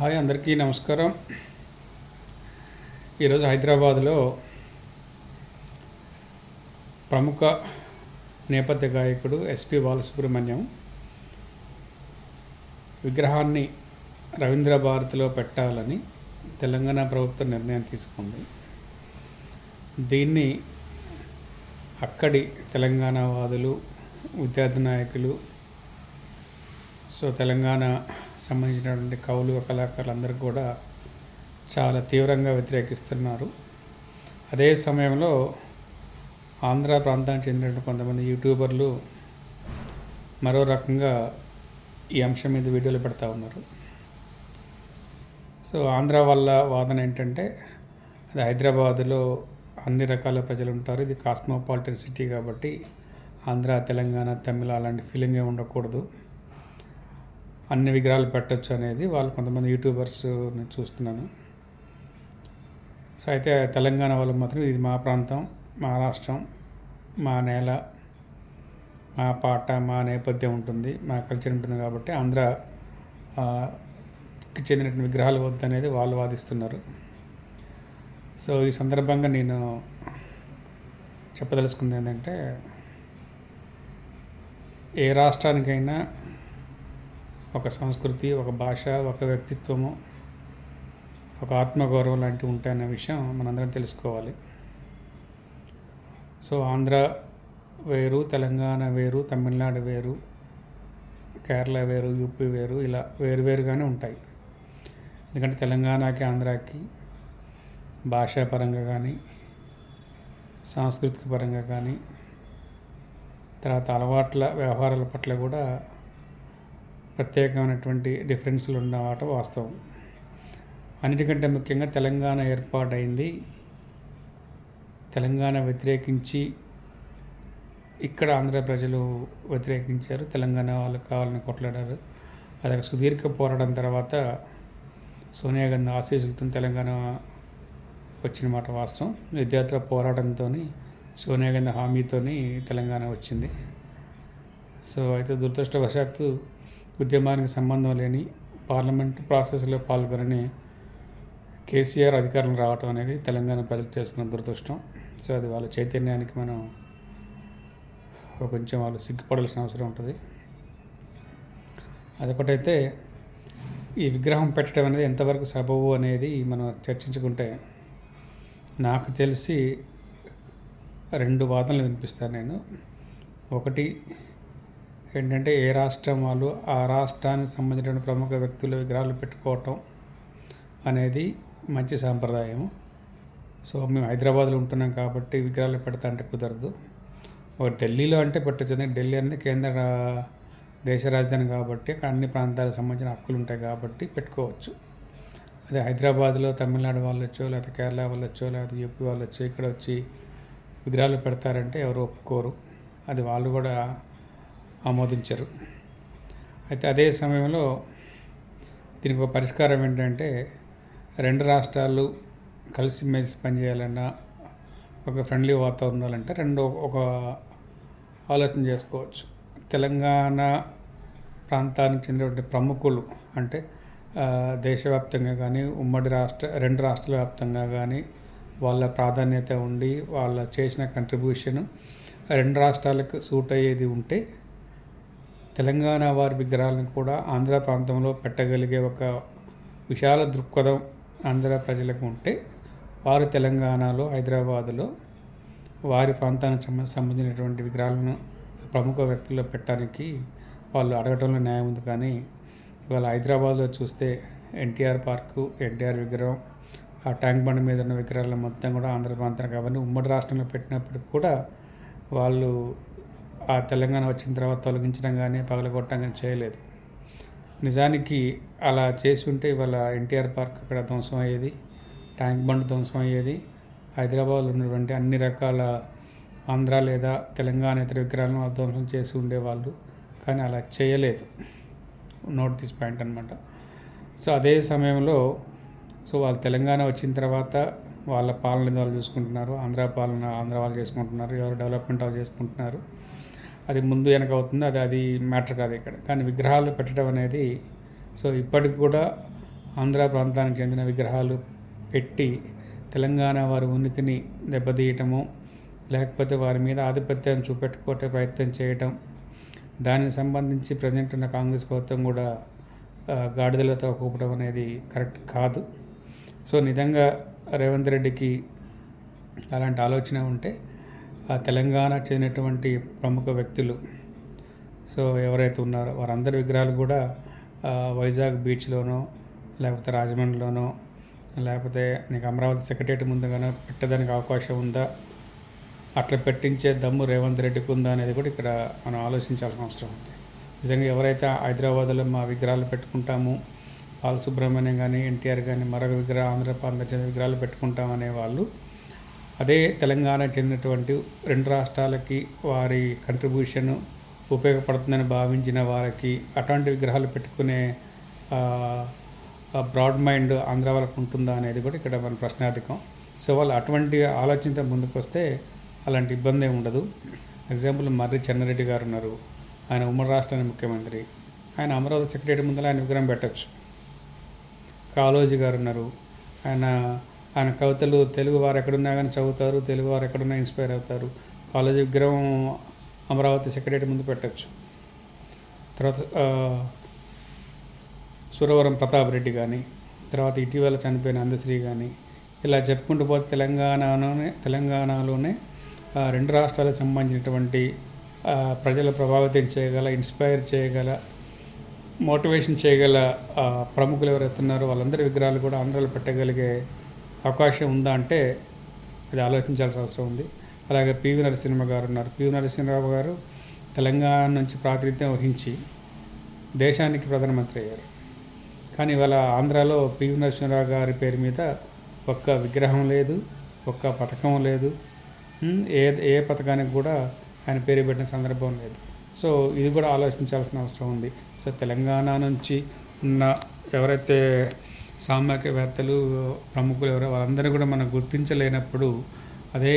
Hi, అందరికీ నమస్కారం. ఈరోజు హైదరాబాద్లో ప్రముఖ నేపథ్య గాయకుడు ఎస్పి బాలసుబ్రహ్మణ్యం విగ్రహాన్ని రవీంద్ర భారతిలో పెట్టాలని తెలంగాణ ప్రభుత్వం నిర్ణయం తీసుకుంది. దీన్ని అక్కడి తెలంగాణ వాదులు, విద్యార్థి నాయకులు, తెలంగాణ సంబంధించినటువంటి కవులు, కళాకారులు అందరూ కూడా చాలా తీవ్రంగా వ్యతిరేకిస్తున్నారు. అదే సమయంలో ఆంధ్ర ప్రాంతానికి చెందినటువంటి కొంతమంది యూట్యూబర్లు మరో రకంగా ఈ అంశం మీద వీడియోలు పెడతా ఉన్నారు. ఆంధ్ర వల్ల వాదన ఏంటంటే, అది హైదరాబాదులో అన్ని రకాల ప్రజలు ఉంటారు, ఇది కాస్మోపాలిటన్ సిటీ కాబట్టి ఆంధ్ర, తెలంగాణ, తమిళ అలాంటి ఫీలింగే ఉండకూడదు, అన్ని విగ్రహాలు పెట్టచ్చు అనేది వాళ్ళు కొంతమంది యూట్యూబర్స్ నేను చూస్తున్నాను. అయితే తెలంగాణ వాళ్ళు మాత్రం ఇది మా ప్రాంతం, మా రాష్ట్రం, మా నేల, మా పాట, మా నేపథ్యం ఉంటుంది, మా కల్చర్ ఉంటుంది కాబట్టి ఆంధ్రాకి చెందినటువంటి విగ్రహాలు వద్దనేది వాళ్ళు వాదిస్తున్నారు. ఈ సందర్భంగా నేను చెప్పదలుచుకుంది ఏంటంటే, ఏ రాష్ట్రానికైనా ఒక సంస్కృతి, ఒక భాష, ఒక వ్యక్తిత్వము, ఒక ఆత్మగౌరవం లాంటివి ఉంటాయన్న విషయం మనందరం తెలుసుకోవాలి. ఆంధ్ర వేరు, తెలంగాణ వేరు, తమిళనాడు వేరు, కేరళ వేరు, యూపీ వేరు, ఇలా వేరువేరుగానే ఉంటాయి. ఎందుకంటే తెలంగాణకి, ఆంధ్రాకి భాషాపరంగా కానీ, సాంస్కృతిక పరంగా కానీ, తర్వాత అలవాట్ల, వ్యవహారాల పట్ల కూడా ప్రత్యేకమైనటువంటి డిఫరెన్స్లు ఉన్నమాట వాస్తవం. అన్నిటికంటే ముఖ్యంగా తెలంగాణ ఏర్పాటైంది, తెలంగాణ వ్యతిరేకించి ఇక్కడ ఆంధ్ర ప్రజలు వ్యతిరేకించారు, తెలంగాణ వాళ్ళకి కావాలని కొట్లాడారు. అది సుదీర్ఘ పోరాటం తర్వాత సోనియా గాంధీ ఆశీస్సులతో తెలంగాణ వచ్చిన మాట వాస్తవం. విద్యార్థుల పోరాటంతో, సోనియా గాంధీ హామీతో తెలంగాణ వచ్చింది. అయితే దురదృష్టవశాత్తు ఉద్యమానికి సంబంధం లేని, పార్లమెంట్ ప్రాసెస్లో పాల్గొనని కేసీఆర్ అధికారం రావటం అనేది తెలంగాణ ప్రజలు చేసుకున్న దురదృష్టం. అది వాళ్ళ చైతన్యానికి మనం కొంచెం వాళ్ళు సిగ్గుపడాల్సిన అవసరం ఉంటుంది. అదొకటైతే, ఈ విగ్రహం పెట్టడం అనేది ఎంతవరకు సబబు అనేది మనం చర్చించుకుంటే, నాకు తెలిసి 2 వాదనలు వినిపిస్తాను నేను. ఒకటి ఏంటంటే, ఏ రాష్ట్రం వాళ్ళు ఆ రాష్ట్రానికి సంబంధించిన ప్రముఖ వ్యక్తుల విగ్రహాలు పెట్టుకోవటం అనేది మంచి సాంప్రదాయము. మేము హైదరాబాద్లో ఉంటున్నాం కాబట్టి విగ్రహాలు పెడతా అంటే కుదరదు. ఢిల్లీలో అంటే పెట్టచ్చు, ఢిల్లీ అనేది కేంద్ర దేశ రాజధాని కాబట్టి అక్కడ అన్ని ప్రాంతాలకు సంబంధించిన హక్కులు ఉంటాయి కాబట్టి పెట్టుకోవచ్చు. అదే హైదరాబాద్లో తమిళనాడు వాళ్ళు వచ్చో, లేకపోతే కేరళ వాళ్ళు వచ్చో, లేకపోతే యూపీ వాళ్ళు వచ్చి ఇక్కడ వచ్చి విగ్రహాలు పెడతారంటే ఎవరు ఒప్పుకోరు, అది వాళ్ళు కూడా ఆమోదించరు. అయితే అదే సమయంలో దీనికి ఒక పరిష్కారం ఏంటంటే, 2 రాష్ట్రాలు కలిసిమెలిసి పనిచేయాలన్నా, ఒక ఫ్రెండ్లీ వాతావరణం ఉండాలంటే ఒక ఆలోచన చేసుకోవచ్చు. తెలంగాణ ప్రాంతానికి చెందినటువంటి ప్రముఖులు అంటే దేశవ్యాప్తంగా కానీ, ఉమ్మడి 2 రాష్ట్రాల వ్యాప్తంగా కానీ వాళ్ళ ప్రాధాన్యత ఉండి, వాళ్ళ చేసిన కంట్రిబ్యూషన్ 2 రాష్ట్రాలకు సూట్ అయ్యేది ఉంటే, తెలంగాణ వారి విగ్రహాలను కూడా ఆంధ్ర ప్రాంతంలో పెట్టగలిగే ఒక విశాల దృక్పథం ఆంధ్ర ప్రజలకు ఉంటే, వారు తెలంగాణలో, హైదరాబాదులో వారి ప్రాంతానికి సంబంధించినటువంటి విగ్రహాలను ప్రముఖ వ్యక్తుల్లో పెట్టడానికి వాళ్ళు అడగటంలో న్యాయం ఉంది. కానీ ఇవాళ హైదరాబాద్లో చూస్తే ఎన్టీఆర్ పార్కు, ఎన్టీఆర్ విగ్రహం, ఆ ట్యాంక్ బండ్ మీద ఉన్న విగ్రహాలు మొత్తం కూడా ఆంధ్ర ప్రాంతానికి అవన్నీ ఉమ్మడి రాష్ట్రంలో పెట్టినప్పటికి కూడా వాళ్ళు ఆ తెలంగాణ వచ్చిన తర్వాత తొలగించడం కానీ, పగలగొట్టడం కానీ చేయలేదు. నిజానికి అలా చేసి ఉంటే ఇవాళ ఎన్టీఆర్ పార్క్ అక్కడ ధ్వంసం అయ్యేది, ట్యాంక్ బండ్ ధ్వంసం అయ్యేది, హైదరాబాద్లో ఉన్నటువంటి అన్ని రకాల ఆంధ్ర లేదా తెలంగాణ ఇతర విగ్రహాలను ధ్వంసం చేసి ఉండేవాళ్ళు. కానీ అలా చేయలేదు. నోట్ దిస్ పాయింట్ అనమాట. అదే సమయంలో వాళ్ళు తెలంగాణ వచ్చిన తర్వాత వాళ్ళ పాలన వాళ్ళు చూసుకుంటున్నారు, ఆంధ్ర పాలన ఆంధ్ర వాళ్ళు చేసుకుంటున్నారు, ఎవరు డెవలప్మెంట్ వాళ్ళు చేసుకుంటున్నారు. అది ముందు వెనక అవుతుంది, అది మ్యాటర్ కాదు ఇక్కడ. కానీ విగ్రహాలు పెట్టడం అనేది ఇప్పటికి కూడా ఆంధ్ర ప్రాంతానికి చెందిన విగ్రహాలు పెట్టి తెలంగాణ వారి ఉనికిని దెబ్బతీయటము, లేకపోతే వారి మీద ఆధిపత్యం చూపెట్టుకోవటే ప్రయత్నం చేయటం, దానికి సంబంధించి ప్రజెంట్ ఉన్న కాంగ్రెస్ ప్రభుత్వం కూడా గాడిదలతో కూపడం అనేది కరెక్ట్ కాదు. సో నిజంగా రేవంత్ రెడ్డికి అలాంటి ఆలోచన ఉంటే తెలంగాణ చెందినటువంటి ప్రముఖ వ్యక్తులు సో ఎవరైతే ఉన్నారో వారందరి విగ్రహాలు కూడా వైజాగ్ బీచ్లోనో లేకపోతే రాజమండ్రిలోనో లేకపోతే నీకు అమరావతి సెక్రటేరియట్ ముందుగానో పెట్టడానికి అవకాశం ఉందా, అట్లా పెట్టించే దమ్ము రేవంత్ రెడ్డికి ఉందా అనేది కూడా ఇక్కడ మనం ఆలోచించాల్సిన అవసరం ఉంది. నిజంగా ఎవరైతే హైదరాబాద్లో మా విగ్రహాలు పెట్టుకుంటాము, బాలసుబ్రహ్మణ్యం కానీ ఎన్టీఆర్ కానీ మరొక విగ్రహం ఆంధ్ర ప్రాంతం చెందిన విగ్రహాలు పెట్టుకుంటామనే వాళ్ళు అదే తెలంగాణ చెందినటువంటి 2 రాష్ట్రాలకి వారి కంట్రిబ్యూషన్ ఉపయోగపడుతుందని భావించిన వారికి అటువంటి విగ్రహాలు పెట్టుకునే బ్రాడ్ మైండ్ ఆంధ్ర వాళ్ళకు ఉంటుందా అనేది కూడా ఇక్కడ మన ప్రశ్నార్థకం. సో వాళ్ళు అటువంటి ఆలోచనతో ముందుకు వస్తే అలాంటి ఇబ్బంది ఏమి ఉండదు. ఎగ్జాంపుల్ మర్రి చెన్నారెడ్డి గారు ఉన్నారు, ఆయన ఉమ్మడి రాష్ట్రానికి ముఖ్యమంత్రి, ఆయన అమరావతి సెక్రటరీ ముందర ఆయన విగ్రహం పెట్టచ్చు. కాళోజీ గారు ఉన్నారు, ఆయన కవితలు తెలుగు వారు ఎక్కడున్నా కానీ చదువుతారు, తెలుగు వారు ఎక్కడున్నా ఇన్స్పైర్ అవుతారు. కాళోజీ విగ్రహం అమరావతి సెక్రటరీ ముందు పెట్టచ్చు. తర్వాత సురవరం ప్రతాప్ రెడ్డి కానీ, తర్వాత ఇటీవల చనిపోయిన అందశ్రీ కానీ, ఇలా చెప్పుకుంటూ పోతే తెలంగాణలోనే 2 రాష్ట్రాలకు సంబంధించినటువంటి ప్రజలు ప్రభావితం చేయగల, ఇన్స్పైర్ చేయగల, మోటివేషన్ చేయగల ప్రముఖులు ఎవరైతే ఉన్నారో వాళ్ళందరి విగ్రహాలు కూడా ఆంధ్రాలో పెట్టగలిగే అవకాశం ఉందా అంటే అది ఆలోచించాల్సిన అవసరం ఉంది. అలాగే పివి నరసింహ గారు ఉన్నారు. పివి నరసింహరావు గారు తెలంగాణ నుంచి ప్రాతినిధ్యం వహించి దేశానికి ప్రధానమంత్రి అయ్యారు. కానీ ఇవాళ ఆంధ్రాలో పివి నరసింహరావు గారి పేరు మీద ఒక్క విగ్రహం లేదు, ఒక్క పథకం లేదు, ఏ పథకానికి కూడా ఆయన పేరు పెట్టిన సందర్భం లేదు. సో ఇది కూడా ఆలోచించాల్సిన అవసరం ఉంది. సో తెలంగాణ నుంచి ఉన్న ఎవరైతే సామాజికవేత్తలు ప్రముఖులు ఎవరో వాళ్ళందరూ కూడా మనం గుర్తించలేనప్పుడు అదే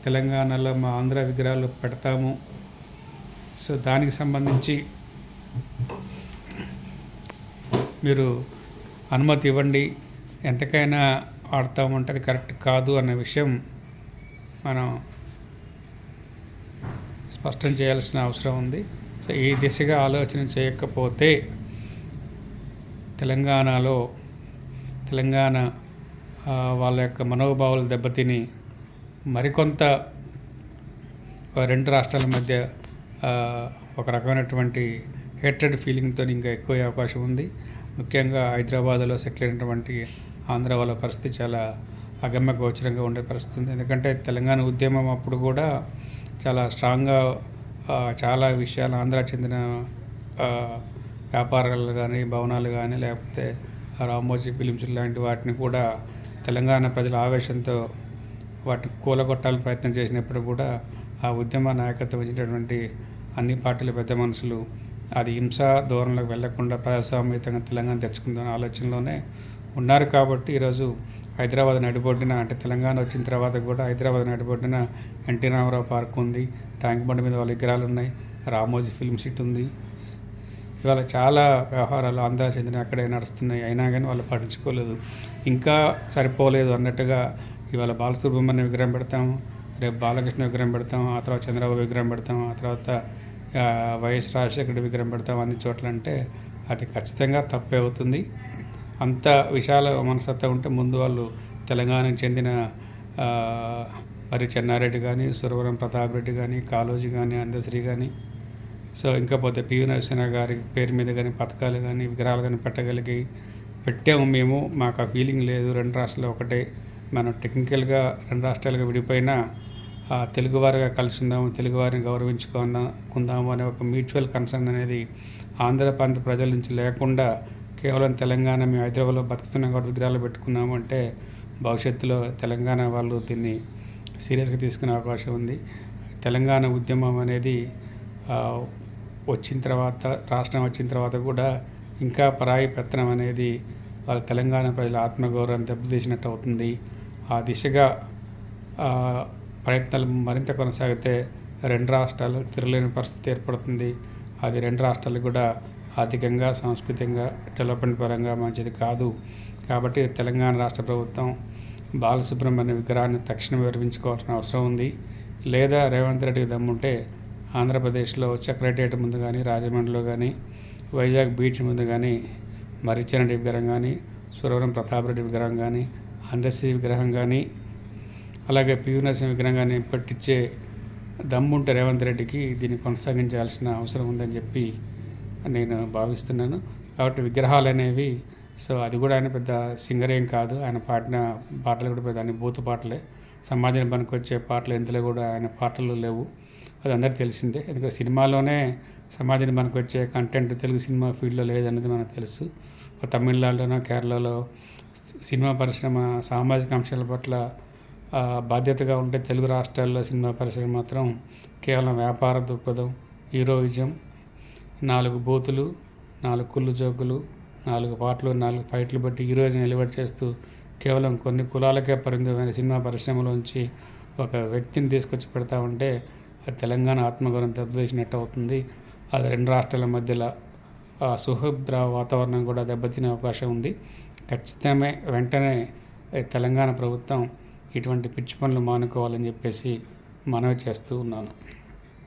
తెలంగాణలో మా ఆంధ్ర విగ్రహాలు పెడతాము, సో దానికి సంబంధించి మీరు అనుమతి ఇవ్వండి, ఎంతకైనా ఆడతామంటే అది కరెక్ట్ కాదు అన్న విషయం మనం స్పష్టం చేయాల్సిన అవసరం ఉంది. సో ఈ దిశగా ఆలోచన చేయకపోతే తెలంగాణ వాళ్ళ యొక్క మనోభావాలు దెబ్బతిని మరికొంత 2 రాష్ట్రాల మధ్య ఒక రకమైనటువంటి హేట్రెడ్ ఫీలింగ్తో ఇంకా ఎక్కువ అవకాశం ఉంది. ముఖ్యంగా హైదరాబాద్లో సెటిల్ అయినటువంటి ఆంధ్ర వాళ్ళ పరిస్థితి చాలా అగమ్య గోచరంగా ఉండే పరిస్థితి ఉంది. ఎందుకంటే తెలంగాణ ఉద్యమం అప్పుడు కూడా చాలా స్ట్రాంగ్గా చాలా విషయాలు ఆంధ్ర చెందిన వ్యాపారాలు కానీ, భవనాలు కానీ, లేకపోతే రామోజీ ఫిలిమ్స్ లాంటి వాటిని కూడా తెలంగాణ ప్రజల ఆవేశంతో వాటిని కూలగొట్టాలని ప్రయత్నం చేసినప్పుడు కూడా ఆ ఉద్యమ నాయకత్వం వహించినటువంటి అన్ని పార్టీల పెద్ద మనుషులు అది హింసా ధోరణిలోకి వెళ్లకుండా ప్రజాస్వామ్యతంగా తెలంగాణ తెచ్చుకుందాం ఆలోచనలోనే ఉన్నారు. కాబట్టి ఈరోజు హైదరాబాద్ నడిబొడ్డున, అంటే తెలంగాణ వచ్చిన తర్వాత కూడా హైదరాబాద్ నడిబొడ్డున ఎన్టీ రామారావు పార్క్ ఉంది, ట్యాంక్ బండ్ మీద వాళ్ళ విగ్రహాలు ఉన్నాయి, రామోజీ ఫిల్మ్ సిటీ ఉంది. ఇవాళ చాలా వ్యవహారాలు ఆంధ్ర చెందిన అక్కడే నడుస్తున్నాయి. అయినా కానీ వాళ్ళు పట్టించుకోలేదు. ఇంకా సరిపోలేదు అన్నట్టుగా ఇవాళ బాలసుబ్రహ్మణ్యం విగ్రహం పెడతాము, రేపు బాలకృష్ణ విగ్రహం పెడతాము, ఆ తర్వాత చంద్రబాబు విగ్రహం పెడతాము, ఆ తర్వాత వైఎస్ రాజశేఖర విగ్రహం పెడతాం అన్ని చోట్ల అంటే అది ఖచ్చితంగా తప్పే అవుతుంది. అంత విశాల మనసత్తా ఉంటే ముందు వాళ్ళు తెలంగాణకు చెందిన మరి చెన్నారెడ్డి కానీ, సురవరం ప్రతాప్ రెడ్డి కానీ, కాళోజీ కానీ, అందశ్రీ కానీ, సో ఇంకా పోతే పివి నరసింహ గారి పేరు మీద కానీ పథకాలు కానీ విగ్రహాలు కానీ పెట్టాము మేము. మాకు ఆ ఫీలింగ్ లేదు. 2 రాష్ట్రాలు ఒకటే, మనం టెక్నికల్గా 2 రాష్ట్రాలుగా విడిపోయినా తెలుగువారిగా కలిసి ఉందాము, తెలుగువారిని గౌరవించుకుందాము అనే ఒక మ్యూచువల్ కన్సర్న్ అనేది ఆంధ్ర ప్రాంత ప్రజల నుంచి లేకుండా కేవలం తెలంగాణ మేము హైదరాబాద్లో బతుకుతున్నాం కాబట్టి విగ్రహాలు పెట్టుకున్నాము అంటే భవిష్యత్తులో తెలంగాణ వాళ్ళు దీన్ని సీరియస్గా తీసుకునే అవకాశం ఉంది. తెలంగాణ ఉద్యమం అనేది వచ్చిన తర్వాత, రాష్ట్రం వచ్చిన తర్వాత కూడా ఇంకా పరాయి పెత్తనం అనేది వాళ్ళ తెలంగాణ ప్రజల ఆత్మగౌరవం దెబ్బతీసినట్టు అవుతుంది. ఆ దిశగా ప్రయత్నాలు మరింత కొనసాగితే 2 రాష్ట్రాలు తిరగలేని పరిస్థితి ఏర్పడుతుంది. అది 2 రాష్ట్రాలకు కూడా ఆర్థికంగా, సాంస్కృతికంగా, డెవలప్మెంట్ పరంగా మంచిది కాదు. కాబట్టి తెలంగాణ రాష్ట్ర ప్రభుత్వం బాలసుబ్రహ్మణ్య విగ్రహాన్ని తక్షణం విరమించుకోవాల్సిన అవసరం ఉంది. లేదా రేవంత్ రెడ్డికి దమ్ముంటే ఆంధ్రప్రదేశ్లో సెక్రటేరియట్ ముందు కానీ, రాజమండ్రిలో కానీ, వైజాగ్ బీచ్ ముందు కానీ మరిచెరెడ్డి విగ్రహం కానీ, సురవరం ప్రతాప్ రెడ్డి విగ్రహం కానీ, అందశ్రీ విగ్రహం కానీ, అలాగే పివి నరసింహ విగ్రహం కానీ పెట్టించే దమ్ముంటే రేవంత్ రెడ్డికి దీన్ని కొనసాగించాల్సిన అవసరం ఉందని చెప్పి నేను భావిస్తున్నాను. కాబట్టి విగ్రహాలు అనేవి అది కూడా ఆయన పెద్ద సింగర్ ఏం కాదు. ఆయన పాడిన పాటలు కూడా పెద్ద అన్ని బూతు పాటలే. సమాజానికి పనికొచ్చే పాటలు ఇందులో కూడా ఆయన పాటలు లేవు. అది అందరికీ తెలిసిందే. ఎందుకంటే సినిమాలోనే సమాజానికి పనికొచ్చే కంటెంట్ తెలుగు సినిమా ఫీల్డ్లో లేదన్నది మనకు తెలుసు. తమిళనాడులోనో, కేరళలో సినిమా పరిశ్రమ సామాజిక అంశాల పట్ల బాధ్యతగా ఉంటే, తెలుగు రాష్ట్రాల్లో సినిమా పరిశ్రమ మాత్రం కేవలం వ్యాపార దృక్పథం, హీరోయిజం, 4 బూతులు, 4 కుళ్ళు జోకులు, 4 పాటలు, 4 ఫైట్లు బట్టి హీరోయిజం ఎలివేట్ చేస్తూ కేవలం కొన్ని కులాలకే పరిమితమైన సినిమా పరిశ్రమలోంచి ఒక వ్యక్తిని తీసుకొచ్చి పెడతా ఉంటే అది తెలంగాణ ఆత్మగౌరవం దెబ్బతీసినట్టు అవుతుంది. అది 2 రాష్ట్రాల మధ్యలో సుహృద్ర వాతావరణం కూడా దెబ్బతినే అవకాశం ఉంది. ఖచ్చితమే వెంటనే తెలంగాణ ప్రభుత్వం ఇటువంటి పిచ్చి పనులు మానుకోవాలని చెప్పేసి మనవి చేస్తూ ఉన్నాను.